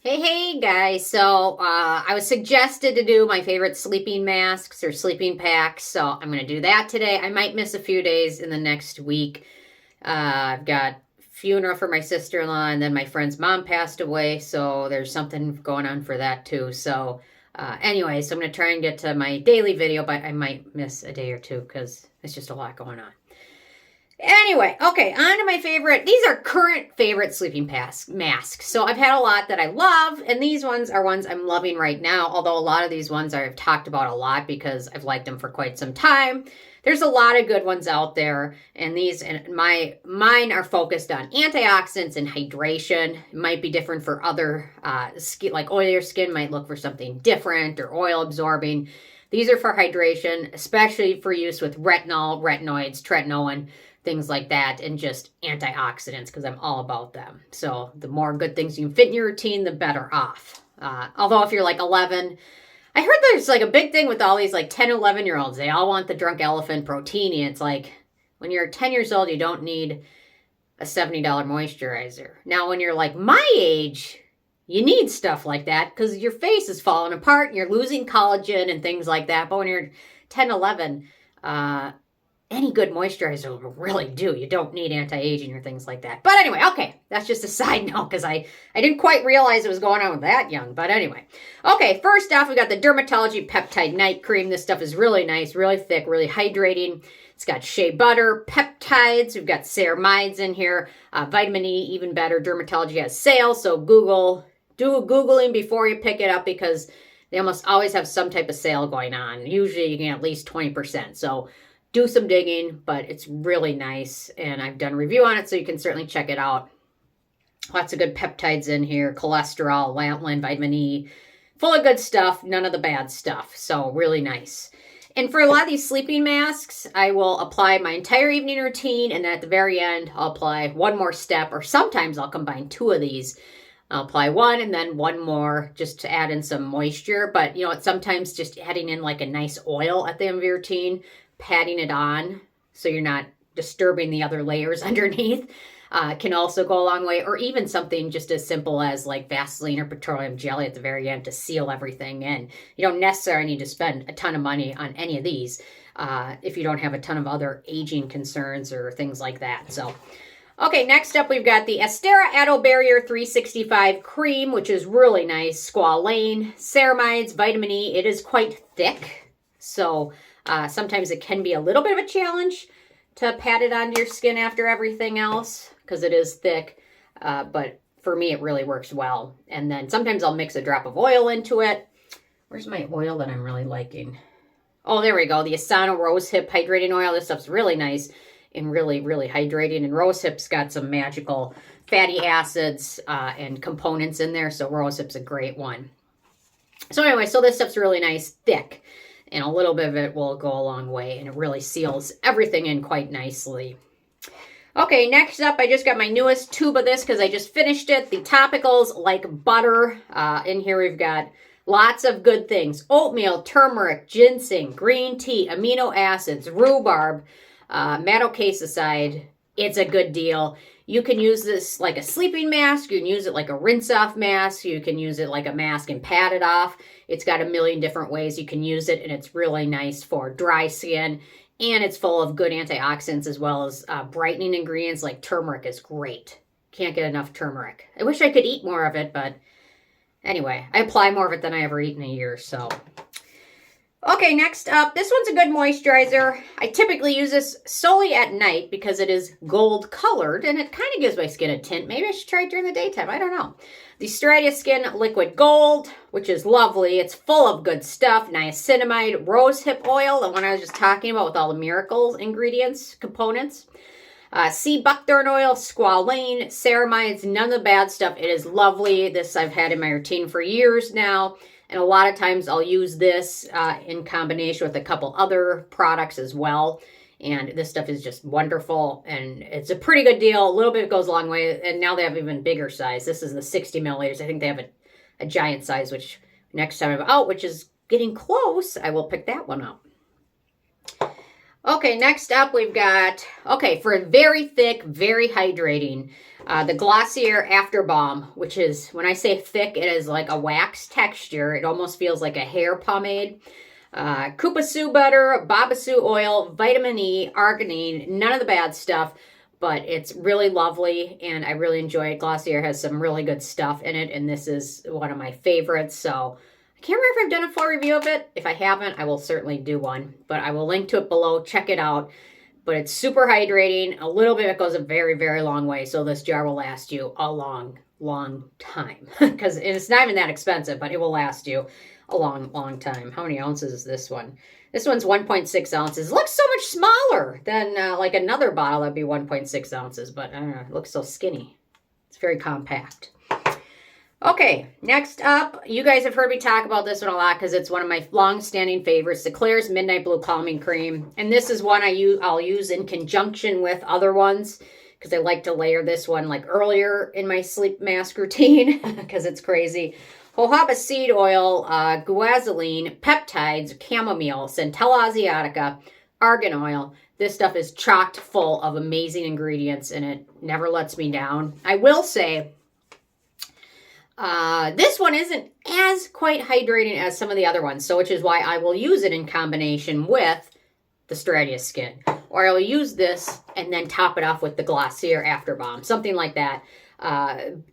Hey guys, so I was suggested to do my favorite sleeping masks or sleeping packs, so I'm going to do that today. I might miss a few days in the next week. I've got funeral for my sister-in-law, and then my friend's mom passed away, so there's something going on for that too. So anyway, so I'm going to try and get to my daily video, but I might miss a day or two because it's just a lot going on. Anyway, okay, on to my favorite. These are current favorite sleeping masks. So I've had a lot that I love, and these ones are ones I'm loving right now, although a lot of these ones I've talked about a lot because I've liked them for quite some time. There's a lot of good ones out there, and mine are focused on antioxidants and hydration. It might be different for other skin, like oilier skin might look for something different or oil absorbing. These are for hydration, especially for use with retinol, retinoids, tretinoin, things like that, and just antioxidants because I'm all about them. So the more good things you can fit in your routine, the better off. Although if you're like 11, I heard there's like a big thing with all these like 10, 11-year-olds. They all want the Drunk Elephant Protini. It's like when you're 10 years old, you don't need a $70 moisturizer. Now, when you're like my age, you need stuff like that because your face is falling apart and you're losing collagen and things like that. But when you're 10, 11, any good moisturizer will really do. You don't need anti-aging or things like that. But anyway, okay, that's just a side note because I didn't quite realize it was going on with that young. But anyway, okay, first off, we got the DRMTLGY Peptide Night Cream. This stuff is really nice, really thick, really hydrating. It's got shea butter, peptides. We've got ceramides in here. Vitamin E, even better. DRMTLGY has sales, so do a Googling before you pick it up because they almost always have some type of sale going on. Usually you can get at least 20%. So do some digging, but it's really nice, and I've done a review on it, so you can certainly check it out. Lots of good peptides in here, cholesterol, lanolin, vitamin E, full of good stuff, none of the bad stuff, so really nice. And for a lot of these sleeping masks, I will apply my entire evening routine, and then at the very end, I'll apply one more step, or sometimes I'll combine two of these. I'll apply one and then one more just to add in some moisture, but you know, it's sometimes just adding in like a nice oil at the end of your routine, patting it on so you're not disturbing the other layers underneath can also go a long way, or even something just as simple as like Vaseline or petroleum jelly at the very end to seal everything in. You don't necessarily need to spend a ton of money on any of these if you don't have a ton of other aging concerns or things like that. So okay, next up we've got the Aestura Atoll Barrier 365 Cream, which is really nice. Squalane, ceramides, vitamin E. It is quite thick, so sometimes it can be a little bit of a challenge to pat it onto your skin after everything else because it is thick, but for me it really works well. And then sometimes I'll mix a drop of oil into it. Where's my oil that I'm really liking? Oh, there we go. The Asana Rosehip Hydrating Oil. This stuff's really nice and really, really hydrating. And Rosehip's got some magical fatty acids and components in there, so Rosehip's a great one. So anyway, so this stuff's really nice, thick. And a little bit of it will go a long way, and it really seals everything in quite nicely. Okay, next up, I just got my newest tube of this because I just finished it. The Topicals Like Butter. In here we've got lots of good things. Oatmeal, turmeric, ginseng, green tea, amino acids, rhubarb, madecassoside. It's a good deal. You can use this like a sleeping mask. You can use it like a rinse-off mask. You can use it like a mask and pat it off. It's got a million different ways you can use it, and it's really nice for dry skin. And it's full of good antioxidants as well as brightening ingredients like turmeric is great. Can't get enough turmeric. I wish I could eat more of it, but anyway, I apply more of it than I ever eat in a year, so. Okay, next up, this one's a good moisturizer. I typically use this solely at night because it is gold colored and it kind of gives my skin a tint. Maybe I should try it during the daytime. I don't know. The Stratia Skin Liquid Gold, which is lovely. It's full of good stuff. Niacinamide, rosehip oil, the one I was just talking about with all the miracles ingredients, components. Sea buckthorn oil, squalane, ceramides, none of the bad stuff. It is lovely. This I've had in my routine for years now. And a lot of times I'll use this in combination with a couple other products as well. And this stuff is just wonderful. And it's a pretty good deal. A little bit goes a long way. And now they have even bigger size. This is the 60 milliliters. I think they have a giant size, which next time I'm out, which is getting close, I will pick that one up. Okay, next up we've got, okay, for very thick, very hydrating, The Glossier After Balm, which is, when I say thick, it is like a wax texture. It almost feels like a hair pomade. Cupuaçu butter, Babassu oil, vitamin E, arginine, none of the bad stuff, but it's really lovely and I really enjoy it. Glossier has some really good stuff in it, and this is one of my favorites. So I can't remember if I've done a full review of it. If I haven't, I will certainly do one, but I will link to it below. Check it out. But it's super hydrating. A little bit, it goes a very, very long way. So this jar will last you a long, long time. Because it's not even that expensive, but it will last you a long, long time. How many ounces is this one? This one's 1.6 ounces. It looks so much smaller than like another bottle that'd be 1.6 ounces. But I don't know, it looks so skinny. It's very compact. Okay, next up, you guys have heard me talk about this one a lot because it's one of my long-standing favorites, the Klairs Midnight Blue Calming Cream. And this is one I'll use in conjunction with other ones because I like to layer this one like earlier in my sleep mask routine because it's crazy. Jojoba seed oil, Guaiazulene, Peptides, Chamomile, Centella Asiatica, Argan oil. This stuff is chocked full of amazing ingredients and it never lets me down. I will say, this one isn't as quite hydrating as some of the other ones, so which is why I will use it in combination with the Stratia Skin. Or I'll use this and then top it off with the Glossier After Balm, something like that.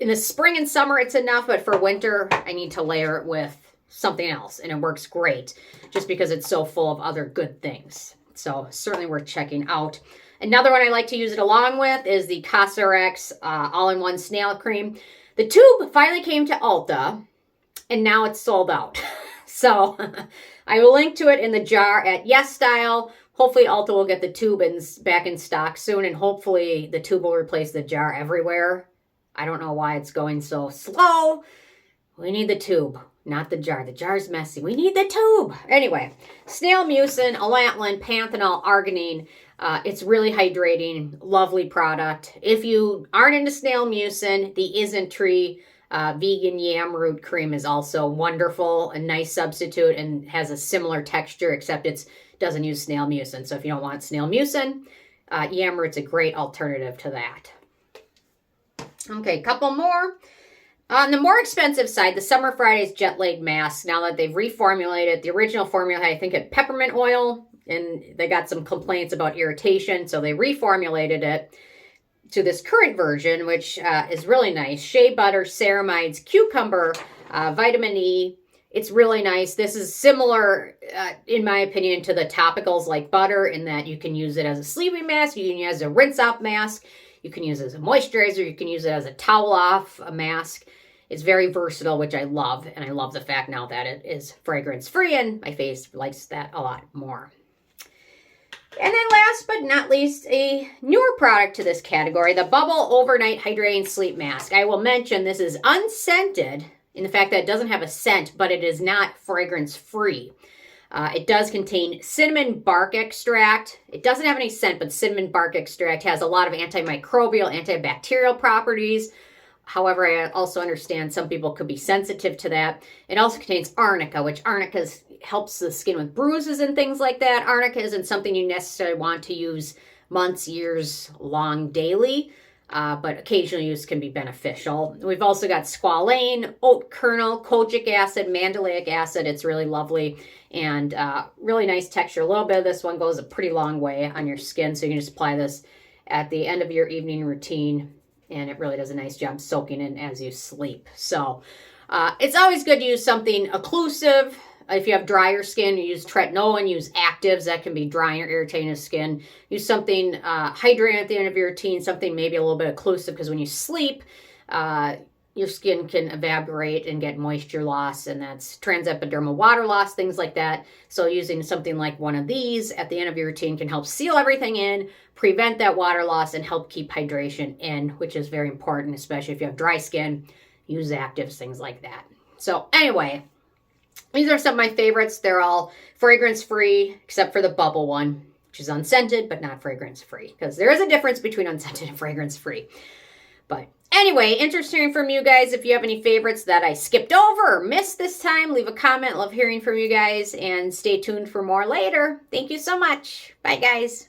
In the spring and summer, it's enough, but for winter, I need to layer it with something else, and it works great just because it's so full of other good things. So certainly worth checking out. Another one I like to use it along with is the Cosrx all-in-one snail cream. The tube finally came to Ulta, and now it's sold out. So I will link to it in the jar at Yes Style. Hopefully Ulta will get the tube back in stock soon, and hopefully the tube will replace the jar everywhere. I don't know why it's going so slow. We need the tube, not the jar. The jar's messy. We need the tube. Anyway, snail mucin, allantoin, panthenol, arginine. It's really hydrating, lovely product. If you aren't into snail mucin, the Isntree vegan yam root cream is also wonderful, a nice substitute, and has a similar texture, except it doesn't use snail mucin. So if you don't want snail mucin, yam root's a great alternative to that. Okay, a couple more. On the more expensive side, the Summer Fridays Jet Lag Mask, now that they've reformulated, the original formula, I think, had peppermint oil, and they got some complaints about irritation, so they reformulated it to this current version, which is really nice. Shea butter, ceramides, cucumber, vitamin E. It's really nice. This is similar, in my opinion, to the topicals like butter in that you can use it as a sleeping mask, you can use it as a rinse-off mask, you can use it as a moisturizer, you can use it as a towel-off mask. It's very versatile, which I love, and I love the fact now that it is fragrance-free, and my face likes that a lot more. And then last but not least, a newer product to this category, the Bubble Overnight Hydrating Sleep Mask. I will mention this is unscented in the fact that it doesn't have a scent, but it is not fragrance-free. It does contain cinnamon bark extract. It doesn't have any scent, but cinnamon bark extract has a lot of antimicrobial, antibacterial properties. However, I also understand some people could be sensitive to that. It also contains arnica, which arnica helps the skin with bruises and things like that. Arnica isn't something you necessarily want to use months, years long daily, but occasional use can be beneficial. We've also got squalane, oat kernel, kojic acid, mandelic acid. It's really lovely and really nice texture. A little bit of this one goes a pretty long way on your skin, so you can just apply this at the end of your evening routine, and it really does a nice job soaking in as you sleep. So it's always good to use something occlusive. If you have drier skin, you use tretinoin, use actives that can be drying or irritating the skin. Use something hydrating at the end of your routine, something maybe a little bit occlusive, because when you sleep, your skin can evaporate and get moisture loss, and that's transepidermal water loss, things like that. So using something like one of these at the end of your routine can help seal everything in, prevent that water loss, and help keep hydration in, which is very important, especially if you have dry skin. Use actives, things like that. So anyway, these are some of my favorites. They're all fragrance-free, except for the bubble one, which is unscented, but not fragrance-free, because there is a difference between unscented and fragrance-free. But anyway, interested hearing from you guys. If you have any favorites that I skipped over or missed this time, leave a comment. Love hearing from you guys, and stay tuned for more later. Thank you so much. Bye, guys.